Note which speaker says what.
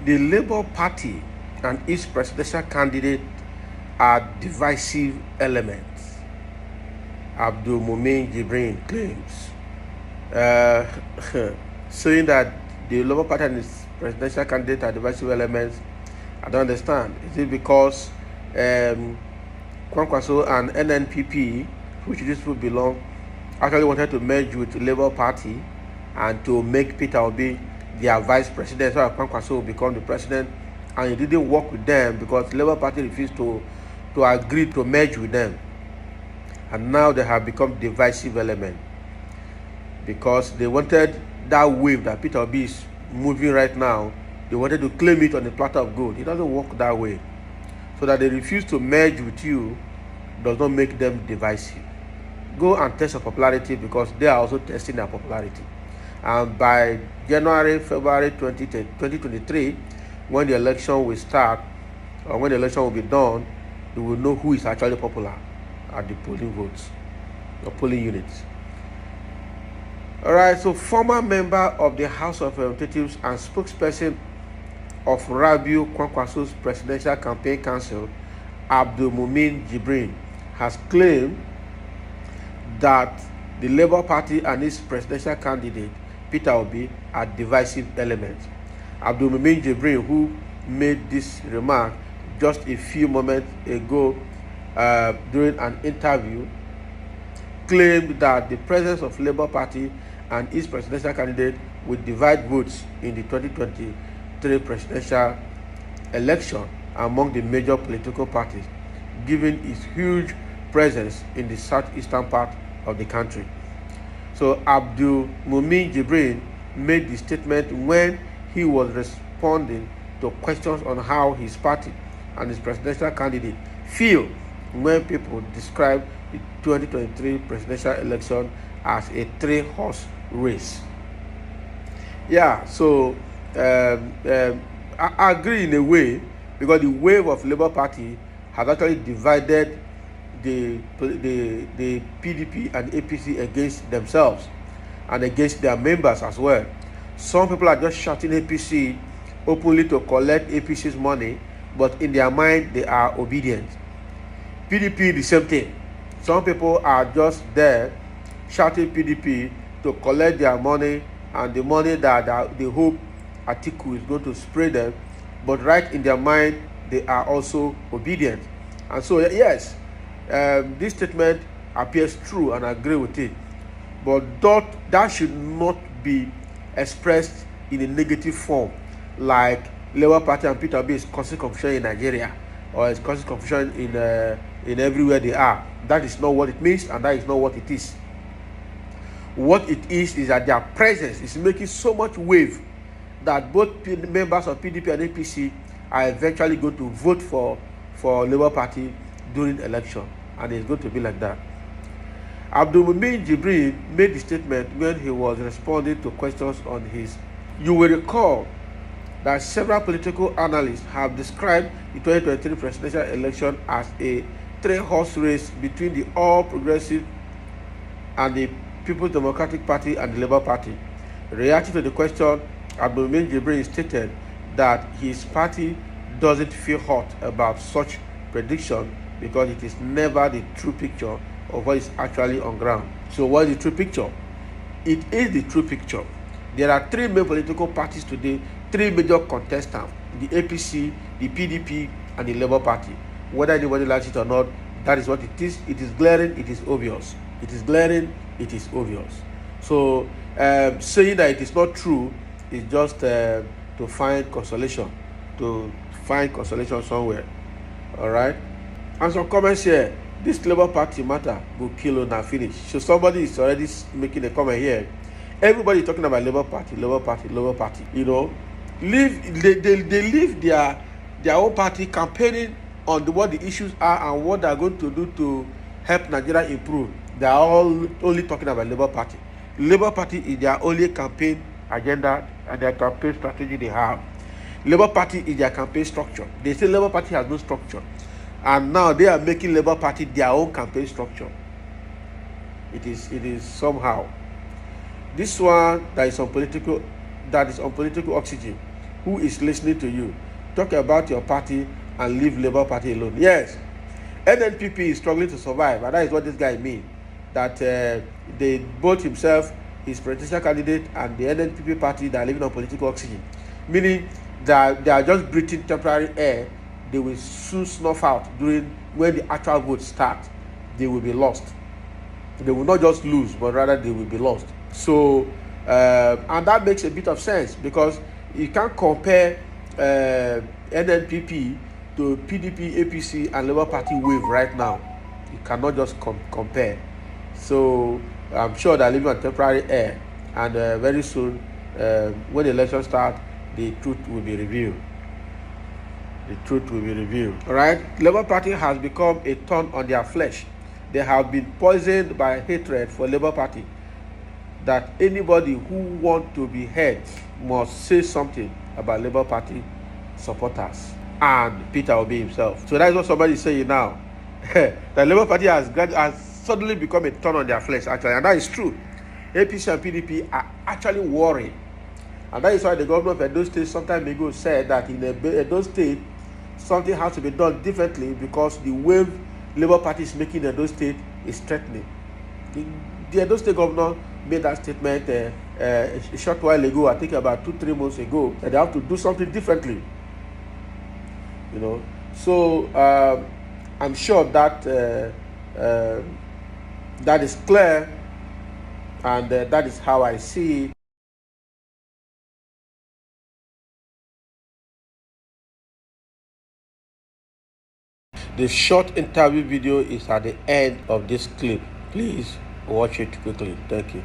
Speaker 1: The Labour Party and its presidential candidate are divisive elements, Abdulmumin Jibrin claims, saying that the Labour Party and its presidential candidate are divisive elements. I don't understand. Is it because Kwankwaso and NNPP, which these people belong, actually wanted to merge with the Labour Party and to make Peter Obi their vice president, so Kwankwaso will become the president, and it didn't work with them because the Labour Party refused to agree to merge with them, and now they have become divisive element because they wanted that wave that Peter Obi is moving right now. They wanted to claim it on the platter of gold. It doesn't work that way. So that they refuse to merge with you does not make them divisive. Go and test your popularity because they are also testing their popularity. And by January, February 2023, when the election will start, or when the election will be done, you will know who is actually popular at the polling votes, or polling units. All right, so former member of the House of Representatives and spokesperson of Rabiu Kwankwaso's Presidential Campaign Council, Abdulmumin Jibrin, has claimed that the Labour Party and its presidential candidate, Peter Obi, are divisive elements. Abdulmumin Jibrin, who made this remark just a few moments ago during an interview, claimed that the presence of Labour Party and its presidential candidate will divide votes in the 2023 presidential election among the major political parties, given its huge presence in the southeastern part of the country. So Abdulmumin Jibrin made the statement when he was responding to questions on how his party and his presidential candidate feel when people describe the 2023 presidential election as a three-horse race. Yeah, so I agree in a way, because the wave of Labour Party has actually divided the PDP and APC against themselves and against their members as well. Some people are just shouting APC openly to collect APC's money, but in their mind they are obedient. PDP, the same thing. Some people are just there shouting PDP to collect their money and the money that they hope Atiku is going to spray them, but right in their mind they are also obedient. And so yes, this statement appears true and I agree with it, but that should not be expressed in a negative form, like Labour Party and Peter Obi is causing confusion in Nigeria or is causing confusion in everywhere they are. That is not what it means, and that is not what it is. What it is that their presence is making so much wave that both members of PDP and APC are eventually going to vote for Labour Party during election, and it's going to be like that. Abdulmumin Jibrin made the statement when he was responding to questions on his. You will recall that several political analysts have described the 2023 presidential election as a three-horse race between the All Progressive and the People's Democratic Party and the Labour Party. Reacting to the question, Abdulmumin Jibrin stated that his party doesn't feel hot about such prediction because it is never the true picture of what is actually on ground. So what is the true picture? It is the true picture. There are three main political parties today, three major contestants: the APC, the PDP, and the Labour Party. Whether anybody likes it or not, that is what it is. It is glaring, it is obvious. It is glaring, it is obvious. So saying that it is not true is just to find consolation, somewhere. All right. And some comments here. This Labour Party matter will kill or finish. So somebody is already making a comment here. Everybody talking about Labour Party. You know, they leave their own party campaigning on what the issues are and what they are going to do to help Nigeria improve. They are all only talking about Labour Party. Labour Party is their only campaign agenda and their campaign strategy they have. Labour Party is their campaign structure. They say Labour Party has no structure, and now they are making Labour Party their own campaign structure. It is somehow. This one that is on political oxygen who is listening to you, talk about your party and leave Labour Party alone. Yes, NNPP is struggling to survive, and that is what this guy means. That they both himself, his presidential candidate, and the NNPP party, they are living on political oxygen, meaning that they are just breathing temporary air. They will soon snuff out during when the actual votes start. They will be lost. They will not just lose, but rather they will be lost. So, and that makes a bit of sense, because you can't compare NNPP to PDP, APC, and Labour Party wave right now. You cannot just compare. So I'm sure they're living on temporary air, and very soon, when the election starts, the truth will be revealed. The truth will be revealed. All right. Labour Party has become a thorn on their flesh. They have been poisoned by hatred for Labour Party. That anybody who wants to be heard must say something about Labour Party supporters and Peter Obi himself. So that's what somebody is saying now. The Labour Party has suddenly become a thorn on their flesh, actually, and that is true. APC and PDP are actually worried, and that is why the governor of Edo State some time ago said that in Edo State something has to be done differently, because the wave Labour Party is making in Edo State is threatening. The Edo State governor made that statement a short while ago, I think about 2-3 months ago, that they have to do something differently. You know, so I'm sure that that is clear, and that is how I see it. The short interview video is at the end of this clip. Please watch it quickly. Thank you.